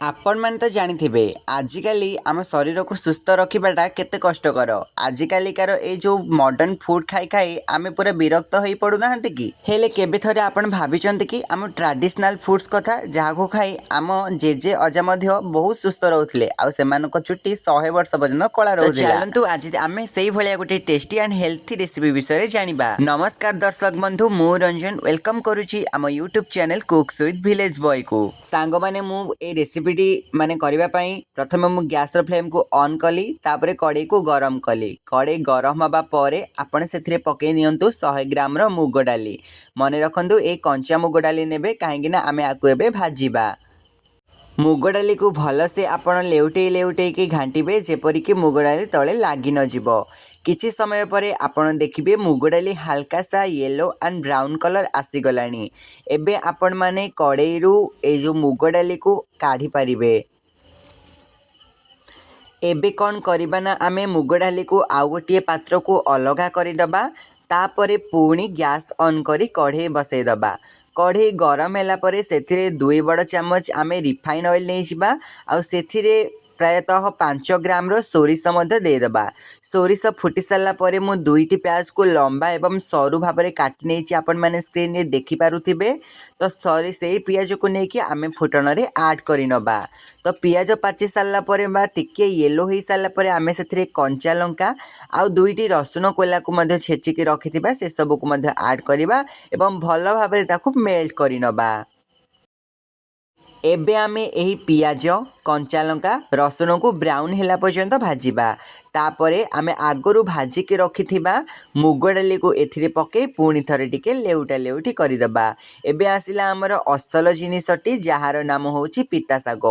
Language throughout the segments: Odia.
आपण ମାନେ ତ ଜାଣିଥିବେ ଆଜିକାଲି ଆମ ଶରୀରକୁ ସୁସ୍ଥ ରଖିବାଟା କେତେ କଷ୍ଟକର। ଆଜିକାଲିକାର ଏଇ ଯେଉଁ ମଡ଼ର୍ଣ୍ଣ ଫୁଡ଼୍ ଖାଇ ଖାଇ ଆମେ ପୁରା ବିରକ୍ତ ହୋଇ ପଡ଼ୁନାହାନ୍ତି କି? ହେଲେ କେବେ ଥରେ ଆପଣ ଭାବିଛନ୍ତି କି ଆମ ଟ୍ରାଡିସନାଲ୍ ଫୁଡ଼୍ସ କଥା, ଯାହାକୁ ଖାଇ ଆମ ଜେଜେ ଅଜା ମଧ୍ୟ ବହୁତ ସୁସ୍ଥ ରହୁଥିଲେ ଆଉ ସେମାନଙ୍କ ଚୁଟି 100 ବର୍ଷ ପର୍ଯ୍ୟନ୍ତ କଳା ରହୁଥିଲା। ଚାଲନ୍ତୁ ଆଜି ଆମେ ସେଇଭଳିଆ ଗୋଟେ ଟେଷ୍ଟି ଆଣ୍ଡ ହେଲ୍ଥି ରେସିପି ବିଷୟରେ ଜାଣିବା। ନମସ୍କାର ଦର୍ଶକ ବନ୍ଧୁ, ମୁଁ ରଞ୍ଜନ ୱେଲକମ୍ କରୁଛି ଆମ ୟୁଟ୍ୟୁବ୍ ଚ୍ୟାନେଲ୍ କୁକ୍ସ ୱିଥ୍ ଭିଲେଜ ବୟକୁ। ସାଙ୍ଗମାନେ ମୁଁ ଏ ରେସିପିଟି କରିବା ପାଇଁ ପ୍ରଥମେ ମୁଁ ଗ୍ୟାସ୍ର ଫ୍ଲେମ୍କୁ ଅନ୍ କଲି, ତାପରେ କଡ଼େଇକୁ ଗରମ କଲି। କଡ଼େଇ ଗରମ ହେବା ପରେ ଆପଣ ସେଥିରେ ପକାଇ ନିଅନ୍ତୁ 100 ଗ୍ରାମର ମୁଗ ଡାଲି। ମନେ ରଖନ୍ତୁ ଏଇ କଞ୍ଚା ମୁଗ ଡାଲି ନେବେ, କାହିଁକିନା ଆମେ ଆକୁ ଏବେ ଭାଜିବା। ମୁଗ ଡାଲିକୁ ଭଲସେ ଆପଣ ଲେଉଟେଇକି ଘାଣ୍ଟିବେ, ଯେପରିକି ମୁଗ ଡାଲି ତଳେ ଲାଗି ନଯିବ। କିଛି ସମୟ ପରେ ଆପଣ ଦେଖିବେ ମୁଗ ଡାଲି ହାଲକାସା ୟେଲୋ ଆଣ୍ଡ ବ୍ରାଉନ୍ କଲର୍ ଆସିଗଲାଣି। ଏବେ ଆପଣମାନେ କଡ଼େଇରୁ ଏଇ ଯେଉଁ ମୁଗ ଡାଲିକୁ କାଢ଼ିପାରିବେ। ଏବେ କ'ଣ କରିବା ନା, ଆମେ ମୁଗ ଡାଲିକୁ ଆଉ ଗୋଟିଏ ପାତ୍ରକୁ ଅଲଗା କରିଦେବା। ତାପରେ ପୁଣି ଗ୍ୟାସ୍ ଅନ୍ କରି କଢ଼େଇ ବସାଇଦେବା। କଢ଼େଇ ଗରମ ହେଲା ପରେ ସେଥିରେ 2 ବଡ଼ ଚାମଚ ଆମେ ରିଫାଇନ୍ ଅଏଲ୍ ନେଇଯିବା ଆଉ ସେଥିରେ ପ୍ରାୟତଃ 5 ଗ୍ରାମର ସୋରିଷ ମଧ୍ୟ ଦେଇଦେବା। ସୋରିଷ ଫୁଟି ସାରିଲା ପରେ ମୁଁ 2ଟି ପିଆଜକୁ ଲମ୍ବା ଏବଂ ସରୁ ଭାବରେ କାଟି ନେଇଛି, ଆପଣମାନେ ସ୍କ୍ରିନ୍ରେ ଦେଖିପାରୁଥିବେ। ତ ସେଇ ପିଆଜକୁ ନେଇକି ଆମେ ଫୁଟଣରେ ଆଡ଼୍ କରିନେବା। ତ ପିଆଜ ପାଚି ସାରିଲା ପରେ ବା ଟିକିଏ ୟେଲୋ ହୋଇସାରିଲା ପରେ ଆମେ ସେଥିରେ କଞ୍ଚା ଲଙ୍କା ଆଉ 2ଟି ରସୁଣ କୋଲାକୁ ମଧ୍ୟ ଛେଚିକି ରଖିଥିବା, ସେସବୁକୁ ମଧ୍ୟ ଆଡ଼୍ କରିବା ଏବଂ ଭଲ ଭାବରେ ତାକୁ ମେଲ୍ଟ କରିନେବା। ଏବେ ଆମେ ଏହି ପିଆଜ, କଞ୍ଚା ଲଙ୍କା, ରସୁଣକୁ ବ୍ରାଉନ୍ ହେଲା ପର୍ଯ୍ୟନ୍ତ ଭାଜିବା। ତାପରେ ଆମେ ଆଗରୁ ଭାଜିକି ରଖିଥିବା ମୁଗ ଡାଲିକୁ ଏଥିରେ ପକାଇ ପୁଣି ଥରେ ଟିକେ ଲେଉଟି କରିଦେବା। ଏବେ ଆସିଲା ଆମର ଅସଲ ଜିନିଷଟି, ଯାହାର ନାମ ହେଉଛି ପିତା ଶାଗ।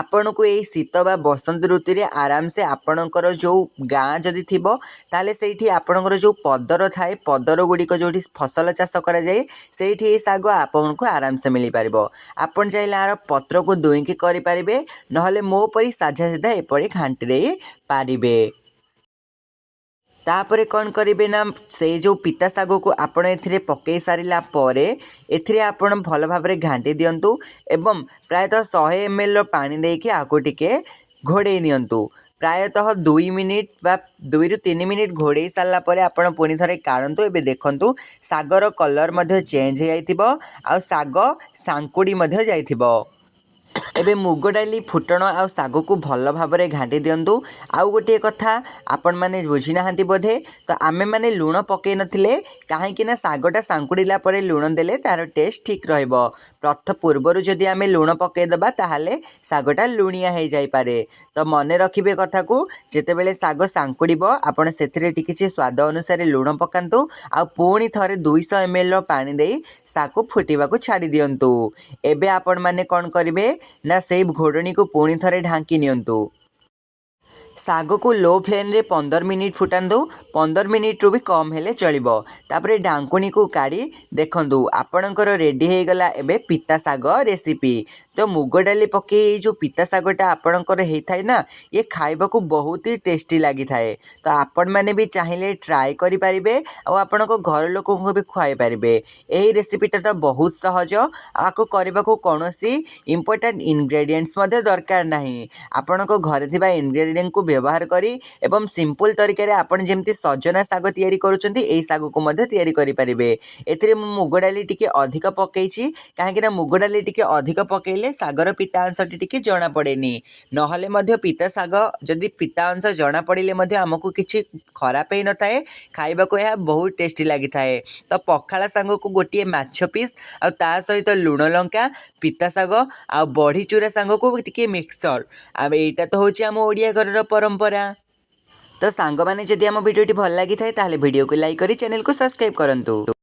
ଆପଣଙ୍କୁ ଏଇ ଶୀତ ବା ବସନ୍ତ ଋତୁରେ ଆରାମସେ ଆପଣଙ୍କର ଯେଉଁ ଗାଁ ଯଦି ଥିବ, ତାହେଲେ ସେଇଠି ଆପଣଙ୍କର ଯେଉଁ ପଦର ଥାଏ, ପଦର ଗୁଡ଼ିକ ଯେଉଁଠି ଫସଲ ଚାଷ କରାଯାଏ, ସେଇଠି ଏଇ ଶାଗ ଆପଣଙ୍କୁ ଆରାମସେ ମିଳିପାରିବ। ଆପଣ ଚାହିଁଲେ ଆର ପତ୍ରକୁ ଦୁଇଁକି କରିପାରିବେ, ନହେଲେ ମୋ ପରି ସାଧା ଏପରି ଘାଣ୍ଟି ଦେଇପାରିବେ। ତାପରେ କ'ଣ କରିବେ ନା, ସେଇ ଯେଉଁ ପିତା ଶାଗକୁ ଆପଣ ଏଥିରେ ପକାଇ ସାରିଲା ପରେ ଏଥିରେ ଆପଣ ଭଲ ଭାବରେ ଘାଣ୍ଟି ଦିଅନ୍ତୁ ଏବଂ ପ୍ରାୟତଃ 100 ml ପାଣି ଦେଇକି ଆକୁ ଟିକେ ଘୋଡ଼େଇ ନିଅନ୍ତୁ। ପ୍ରାୟତଃ 2 ମିନିଟ୍ ବା 2ରୁ 3 ମିନିଟ୍ ଘୋଡ଼େଇ ସାରିଲା ପରେ ଆପଣ ପୁଣି ଥରେ କାଢ଼ନ୍ତୁ। ଏବେ ଦେଖନ୍ତୁ ଶାଗର କଲର୍ ମଧ୍ୟ ଚେଞ୍ଜ ହୋଇଯାଇଥିବ ଆଉ ଶାଗ ସାଙ୍କୁଡ଼ି ମଧ୍ୟ ଯାଇଥିବ। ଏବେ ମୁଗ ଡାଲି, ଫୁଟଣ ଆଉ ଶାଗକୁ ଭଲ ଭାବରେ ଘାଣ୍ଟି ଦିଅନ୍ତୁ। ଆଉ ଗୋଟିଏ କଥା ଆପଣମାନେ ବୁଝିନାହାନ୍ତି ବୋଧେ, ତ ଆମେମାନେ ଲୁଣ ପକାଇ ନଥିଲେ, କାହିଁକିନା ଶାଗଟା ସାଙ୍କୁଡ଼ିଲା ପରେ ଲୁଣ ଦେଲେ ତା'ର ଟେଷ୍ଟ ଠିକ୍ ରହିବ। ପୂର୍ବରୁ ଯଦି ଆମେ ଲୁଣ ପକାଇଦେବା ତାହେଲେ ଶାଗଟା ଲୁଣିଆ ହୋଇଯାଇପାରେ। ତ ମନେ ରଖିବେ କଥାକୁ, ଯେତେବେଳେ ଶାଗ ସାଙ୍କୁଡ଼ିବ ଆପଣ ସେଥିରେ କିଛି ସ୍ୱାଦ ଅନୁସାରେ ଲୁଣ ପକାନ୍ତୁ ଆଉ ପୁଣି ଥରେ 200 ml ପାଣି ଦେଇ ଶାଗକୁ ଫୁଟିବାକୁ ଛାଡ଼ି ଦିଅନ୍ତୁ। ଏବେ ଆପଣମାନେ କ'ଣ କରିବେ ନା, ସେଇ ଘୋଡ଼ଣୀକୁ ପୁଣି ଥରେ ଢାଙ୍କି ନିଅନ୍ତୁ। ଶାଗକୁ ଲୋ ଫ୍ଲେମ୍ରେ 15 ମିନିଟ୍ ଫୁଟାନ୍ତୁ। 15 ମିନିଟ୍ରୁ ବି କମ୍ ହେଲେ ଚଳିବ। ତାପରେ ଢାଙ୍କୁଣୀକୁ କାଢ଼ି ଦେଖନ୍ତୁ ଆପଣଙ୍କର ରେଡ଼ି ହୋଇଗଲା ଏବେ ପିତା ଶାଗ ରେସିପି। ତ ମୁଗ ଡାଲି ପକାଇ ଏଇ ଯେଉଁ ପିତା ଶାଗଟା ଆପଣଙ୍କର ହେଇଥାଏ ନା, ଇଏ ଖାଇବାକୁ ବହୁତ ହି ଟେଷ୍ଟି ଲାଗିଥାଏ। ତ ଆପଣମାନେ ବି ଚାହିଁଲେ ଟ୍ରାଏ କରିପାରିବେ ଆଉ ଆପଣଙ୍କ ଘର ଲୋକଙ୍କୁ ବି ଖୁଆଇ ପାରିବେ। ଏହି ରେସିପିଟା ତ ବହୁତ ସହଜ, ଆକୁ କରିବାକୁ କୌଣସି ଇମ୍ପୋର୍ଟାଣ୍ଟ ଇନଗ୍ରେଡ଼ିଏଣ୍ଟସ୍ ମଧ୍ୟ ଦରକାର ନାହିଁ। ଆପଣଙ୍କ ଘରେ ଥିବା ଇନଗ୍ରେଡ଼ିଏଣ୍ଟକୁ ବ୍ୟବହାର କରି ଏବଂ ସିମ୍ପଲ୍ ତରିକାରେ ଆପଣ ଯେମିତି ସଜନା ଶାଗ ତିଆରି କରୁଛନ୍ତି, ଏହି ଶାଗକୁ ମଧ୍ୟ ତିଆରି କରିପାରିବେ। ଏଥିରେ ମୁଁ ମୁଗ ଡାଲି ଟିକେ ଅଧିକ ପକାଇଛି, କାହିଁକିନା ମୁଗ ଡାଲି ଟିକେ ଅଧିକ ପକାଇଲେ ଶାଗର ପିତା ଅଂଶଟି ଟିକେ ଜଣାପଡ଼େନି। ନହେଲେ ମଧ୍ୟ ପିତା ଶାଗ ଯଦି ପିତା ଅଂଶ ଜଣାପଡ଼ିଲେ ମଧ୍ୟ ଆମକୁ କିଛି ଖରାପ ହେଇନଥାଏ, ଖାଇବାକୁ ଏହା ବହୁତ ଟେଷ୍ଟି ଲାଗିଥାଏ। ତ ପଖାଳ ସାଙ୍ଗକୁ ଗୋଟିଏ ମାଛ ପିସ୍ ଆଉ ତା ସହିତ ଲୁଣ ଲଙ୍କା, ପିତା ଶାଗ ଆଉ ବଢ଼ି ଚୁରା ସାଙ୍ଗକୁ ଟିକେ ମିକ୍ସଚର୍, ଆଉ ଏଇଟା ତ ହେଉଛି ଆମ ଓଡ଼ିଆ ଘରର ପରମ୍ପରା। ତ ସାଙ୍ଗମାନେ ଯଦି ଆମ ଭିଡ଼ିଓଟି ଭଲ ଲାଗିଥାଏ ତାହେଲେ ଭିଡ଼ିଓକୁ ଲାଇକ୍ କରି ଚ୍ୟାନେଲକୁ ସବସ୍କ୍ରାଇବ୍ କରନ୍ତୁ।